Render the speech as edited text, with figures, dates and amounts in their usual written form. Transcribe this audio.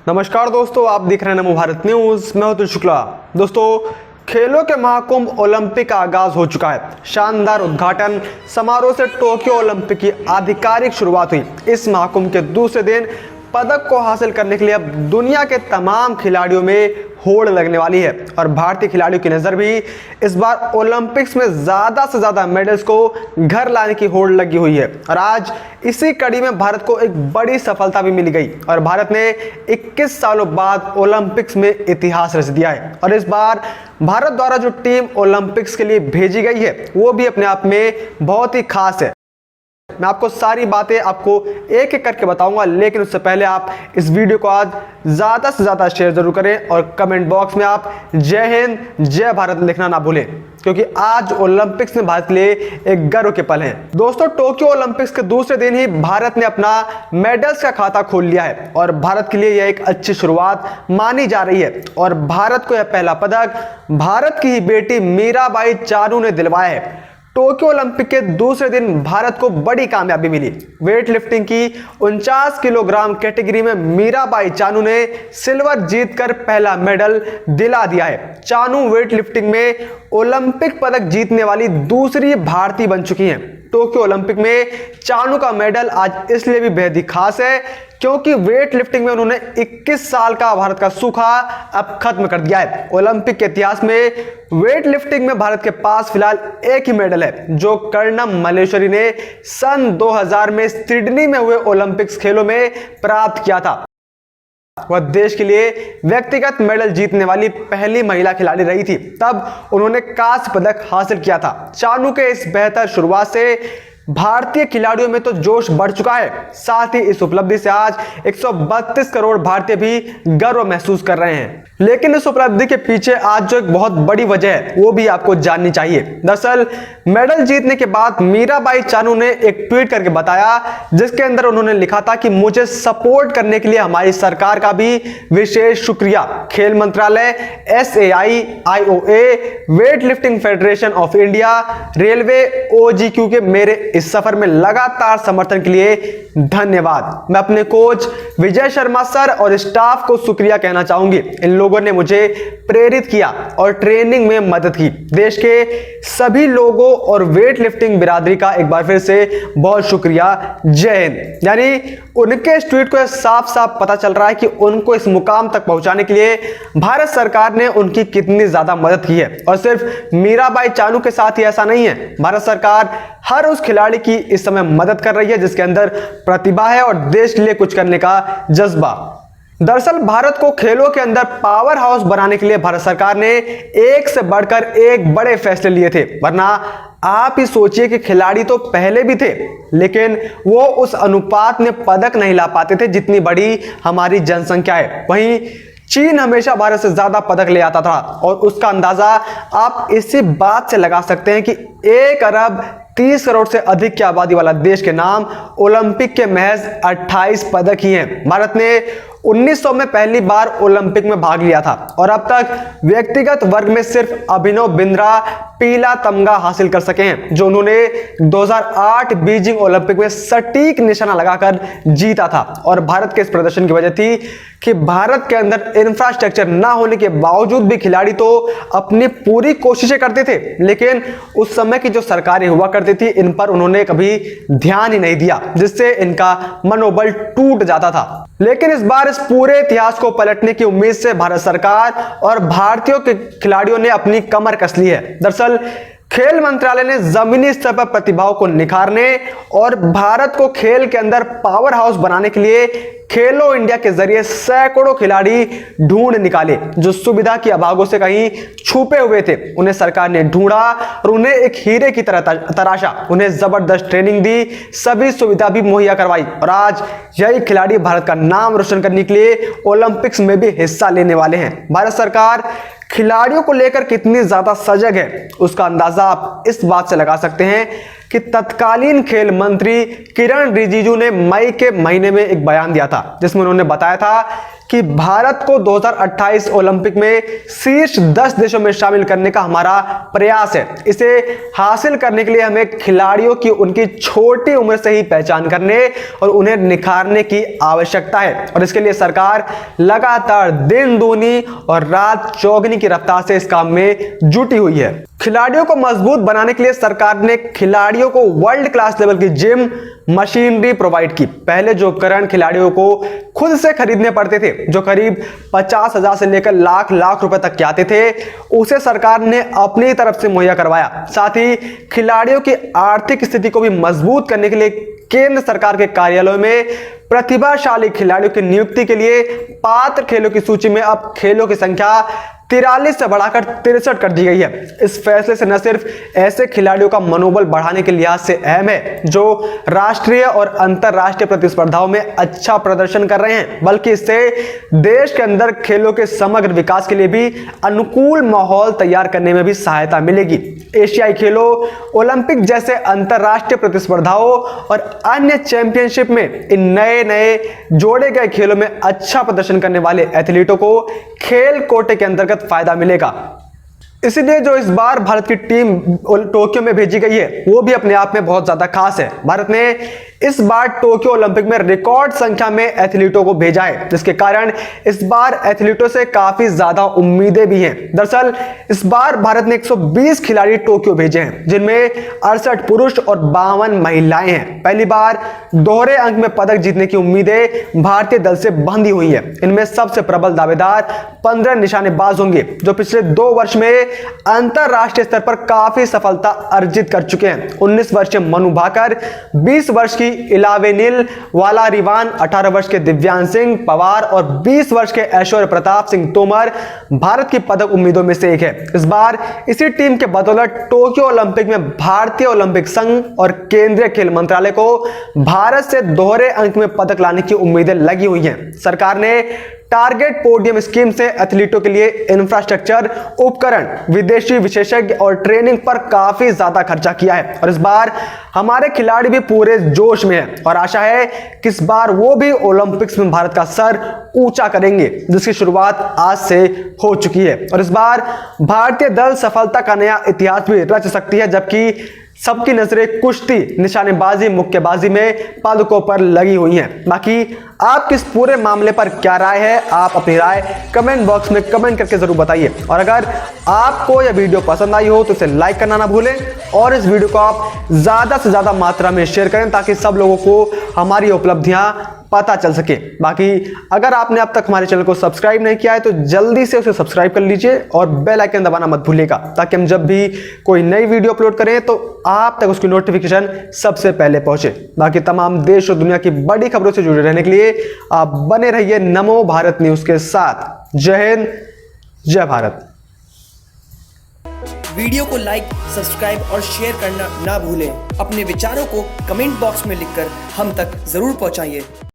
नमस्कार दोस्तों, आप देख रहे हैं नमो भारत न्यूज। मैं अतुल शुक्ला। दोस्तों, खेलों के महाकुंभ ओलंपिक का आगाज हो चुका है। शानदार उद्घाटन समारोह से टोक्यो ओलंपिक की आधिकारिक शुरुआत हुई। इस महाकुंभ के दूसरे दिन पदक को हासिल करने के लिए अब दुनिया के तमाम खिलाड़ियों में होड़ लगने वाली है और भारतीय खिलाड़ियों की नजर भी इस बार ओलंपिक्स में ज्यादा से ज्यादा मेडल्स को घर लाने की होड़ लगी हुई है। और आज इसी कड़ी में भारत को एक बड़ी सफलता भी मिल गई और भारत ने 21 सालों बाद ओलंपिक्स में इतिहास रच दिया है। और इस बार भारत द्वारा जो टीम ओलंपिक्स के लिए भेजी गई है वो भी अपने आप में बहुत ही खास है। मैं आपको सारी बातें आपको एक एक करके बताऊंगा, लेकिन उससे पहले आप इस वीडियो को आज ज्यादा से ज्यादा शेयर जरूर करें और कमेंट बॉक्स में आप जय हिंद जय भारत लिखना ना भूलें, क्योंकि आज ओलंपिक्स में भारत के लिए एक गर्व के पल हैं। दोस्तों, टोक्यो ओलंपिक्स के दूसरे दिन ही भारत ने अपना मेडल्स का खाता खोल लिया है और भारत के लिए यह एक अच्छी शुरुआत मानी जा रही है। और भारत को यह पहला पदक भारत की ही बेटी मीराबाई चानू ने दिलवाया है। टोक्यो ओलंपिक के दूसरे दिन भारत को बड़ी कामयाबी मिली। वेट लिफ्टिंग की 49 किलोग्राम कैटेगरी में मीराबाई चानू ने सिल्वर जीतकर पहला मेडल दिला दिया है। चानू वेट लिफ्टिंग में ओलंपिक पदक जीतने वाली दूसरी भारतीय बन चुकी हैं। टोक्यो ओलंपिक में चानू का मेडल आज इसलिए भी बेहद ही खास है क्योंकि वेट लिफ्टिंग में उन्होंने 21 साल का भारत का सूखा अब खत्म कर दिया है। ओलंपिक के इतिहास में वेट लिफ्टिंग में भारत के पास फिलहाल एक ही मेडल है, जो कर्णम मल्लेश्वरी ने सन 2000 में सिडनी में हुए ओलंपिक्स खेलों में प्राप्त किया था। वह देश के लिए व्यक्तिगत मेडल जीतने वाली पहली महिला खिलाड़ी रही थी। तब उन्होंने कांस्य पदक हासिल किया था। चानू के इस बेहतर शुरुआत से भारतीय खिलाड़ियों में तो जोश बढ़ चुका है। साथ ही इस उपलब्धि से आज 132 करोड़ भारतीय भी गर्व महसूस कर रहे हैं। लेकिन इस उपलब्धि के पीछे आज जो एक बहुत बड़ी वजह है वो भी आपको जाननी चाहिए। दरअसल मेडल जीतने के बाद मीराबाई चानू ने एक ट्वीट करके बताया, जिसके अंदर उन्होंने लिखा था कि मुझे सपोर्ट करने के लिए हमारी सरकार का भी विशेष शुक्रिया। खेल मंत्रालय, SAI, IOA, weight lifting federation of India, railway, OGQ के मेरे इस सफर में लगातार समर्थन के लिए धन्यवाद। मैं अपने कोच विजय शर्मा सर और स्टाफ को शुक्रिया कहना चाहूंगी। इन लोगों ने मुझे प्रेरित किया और ट्रेनिंग में मदद की। देश के सभी लोगों और वेट लिफ्टिंग बिरादरी का एक बार फिर से बहुत शुक्रिया। जय हिंद। यानी उनके इस ट्वीट को साफ साफ पता चल रहा है कि उनको इस मुकाम तक पहुंचाने के लिए भारत सरकार ने उनकी कितनी ज्यादा मदद की है। और सिर्फ मीराबाई चानू के साथ ही ऐसा नहीं है, भारत सरकार हर उस खिलाड़ी की इस समय मदद कर रही है जिसके अंदर प्रतिभा है और देश के लिए कुछ करने का जज्बा। दरअसल भारत को खेलों के अंदर पावर हाउस बनाने के लिए भारत सरकार ने एक से बढ़कर एक बड़े फैसले लिए थे। वरना आप ही सोचिए कि खिलाड़ी तो पहले भी थे, लेकिन वो उस अनुपात में पदक नहीं ला पाते थे जितनी बड़ी हमारी जनसंख्या है। वहीं चीन हमेशा भारत से ज्यादा पदक ले आता था और उसका अंदाजा आप इसी बात से लगा सकते हैं कि 1 अरब 30 करोड़ से अधिक की आबादी वाला देश के नाम ओलंपिक के महज 28 पदक ही हैं। भारत ने 1900 में पहली बार ओलंपिक में भाग लिया था और अब तक व्यक्तिगत वर्ग में सिर्फ अभिनव बिंद्रा पीला तमगा हासिल कर सके हैं, जो उन्होंने 2008 बीजिंग ओलंपिक में सटीक निशाना लगाकर जीता था। और भारत के इस प्रदर्शन की वजह थी कि भारत के अंदर इंफ्रास्ट्रक्चर ना होने के बावजूद भी खिलाड़ी तो अपनी पूरी कोशिशें करते थे, लेकिन उस समय की जो सरकारें हुआ करती थी इन पर उन्होंने कभी ध्यान ही नहीं दिया, जिससे इनका मनोबल टूट जाता था। लेकिन इस बार इस पूरे इतिहास को पलटने की उम्मीद से भारत सरकार और भारतीयों के खिलाड़ियों ने अपनी कमर कस ली है। दरअसल खेल मंत्रालय ने जमीनी स्तर पर प्रतिभाओं को निखारने और भारत को खेल के अंदर पावर हाउस बनाने के लिए खेलो इंडिया के जरिए सैकड़ों खिलाड़ी ढूंढ निकाले जो सुविधा की अभावों से कहीं छुपे हुए थे। उन्हें सरकार ने ढूंढा और उन्हें एक हीरे की तरह तराशा, उन्हें जबरदस्त ट्रेनिंग दी, सभी सुविधा भी मुहैया करवाई और आज यही खिलाड़ी भारत का नाम रोशन करने के लिए ओलंपिक्स में भी हिस्सा लेने वाले हैं। भारत सरकार खिलाड़ियों को लेकर कितनी ज्यादा सजग है उसका अंदाजा आप इस बात से लगा सकते हैं कि तत्कालीन खेल मंत्री किरण रिजिजू ने मई के महीने में एक बयान दिया था, जिसमें उन्होंने बताया था कि भारत को 2028 ओलंपिक में शीर्ष 10 देशों में शामिल करने का हमारा प्रयास है। इसे हासिल करने के लिए हमें खिलाड़ियों की उनकी छोटी उम्र से ही पहचान करने और उन्हें निखारने की आवश्यकता है, और इसके लिए सरकार लगातार दिन दूनी और रात चौगुनी की रफ्तार से इस काम में जुटी हुई है। खिलाड़ियों को मजबूत बनाने के लिए सरकार ने खिलाड़ियों को वर्ल्ड क्लास लेवल की जिम मशीनरी प्रोवाइड की। पहले जो उपकरण खिलाड़ियों को खुद से खरीदने पड़ते थे, जो करीब 50,000 से लेकर लाख लाख रुपए तक के आते थे, उसे सरकार ने अपनी तरफ से मुहैया करवाया। साथ ही खिलाड़ियों की आर्थिक स्थिति को भी मजबूत करने के लिए केंद्र सरकार के कार्यालयों में प्रतिभाशाली खिलाड़ियों की नियुक्ति के लिए पात्र खेलों की सूची में अब खेलों की संख्या 43 से बढ़ाकर 63 कर दी गई है। इस फैसले से न सिर्फ ऐसे खिलाड़ियों का मनोबल बढ़ाने के लिहाज से अहम है जो राष्ट्रीय और अंतरराष्ट्रीय प्रतिस्पर्धाओं में अच्छा प्रदर्शन कर रहे हैं, बल्कि इससे देश के अंदर खेलों के समग्र विकास के लिए भी अनुकूल माहौल तैयार करने में भी सहायता मिलेगी। एशियाई खेलों, ओलंपिक जैसे अंतरराष्ट्रीय प्रतिस्पर्धाओं और अन्य चैंपियनशिप में इन नए जोड़े गए खेलों में अच्छा प्रदर्शन करने वाले एथलीटों को खेल कोटे के अंतर्गत फायदा मिलेगा। इसलिए जो इस बार भारत की टीम टोक्यो में भेजी गई है वो भी अपने आप में बहुत ज्यादा खास है। भारत ने इस बार टोक्यो ओलंपिक में रिकॉर्ड संख्या में एथलीटों को भेजा है, जिसके कारण इस बार एथलीटों से काफी ज्यादा उम्मीदें भी हैं। दरअसल इस बार भारत ने 120 खिलाड़ी टोक्यो भेजे हैं, जिनमें 68 पुरुष और 52 महिलाएं हैं। पहली बार दोहरे अंक में पदक जीतने की उम्मीदें भारतीय दल से बंधी हुई हैं। इनमें सबसे प्रबल दावेदार 15 निशानेबाज होंगे, जो पिछले 2 वर्ष में अंतरराष्ट्रीय स्तर पर काफी सफलता अर्जित कर चुके हैं। 19 वर्षीय मनु भाकर, 20 वर्ष की इलावेनिल वालारिवान, 18 वर्ष के दिव्यांश सिंह पवार और 20 वर्ष के ऐश्वर्य प्रताप सिंह तोमर भारत की पदक उम्मीदों में से एक है। इस बार इसी टीम के बदौलत टोक्यो ओलंपिक में भारतीय ओलंपिक संघ और केंद्रीय खेल मंत्रालय को भारत से दोहरे अंक में पदक लाने की उम्मीदें लगी हुई हैं। सरकार ने टारगेट पोडियम स्कीम से एथलीटों के लिए इंफ्रास्ट्रक्चर, उपकरण, विदेशी विशेषज्ञ और ट्रेनिंग पर काफी ज्यादा खर्चा किया है, और इस बार हमारे खिलाड़ी भी पूरे जोश में हैं और आशा है कि इस बार वो भी ओलंपिक्स में भारत का सर ऊंचा करेंगे, जिसकी शुरुआत आज से हो चुकी है। और इस बार भारतीय दल सफलता का नया इतिहास भी रच सकती है, जबकि सबकी नजरें कुश्ती, निशानेबाजी, मुक्केबाजी में पदकों पर लगी हुई हैं। बाकी आपकी इस पूरे मामले पर क्या राय है, आप अपनी राय कमेंट बॉक्स में कमेंट करके जरूर बताइए। और अगर आपको यह वीडियो पसंद आई हो तो इसे लाइक करना ना भूलें और इस वीडियो को आप ज्यादा से ज्यादा मात्रा में शेयर करें, ताकि सब लोगों को हमारी उपलब्धियां पता चल सके। बाकी अगर आपने अब तक हमारे चैनल को सब्सक्राइब नहीं किया है तो जल्दी से उसे सब्सक्राइब कर लीजिए और बेल आइकन दबाना मत भूलिएगा, ताकि हम जब भी कोई नई वीडियो अपलोड करें तो आप तक उसकी नोटिफिकेशन सबसे पहले पहुंचे। बाकी तमाम देश और दुनिया की बड़ी खबरों से जुड़े रहने के लिए आप बने रहिए नमो भारत न्यूज के साथ। जय हिंद, जय भारत। वीडियो को लाइक, सब्सक्राइब और शेयर करना ना भूलें। अपने विचारों को कमेंट बॉक्स में लिखकर हम तक जरूर पहुंचाइए।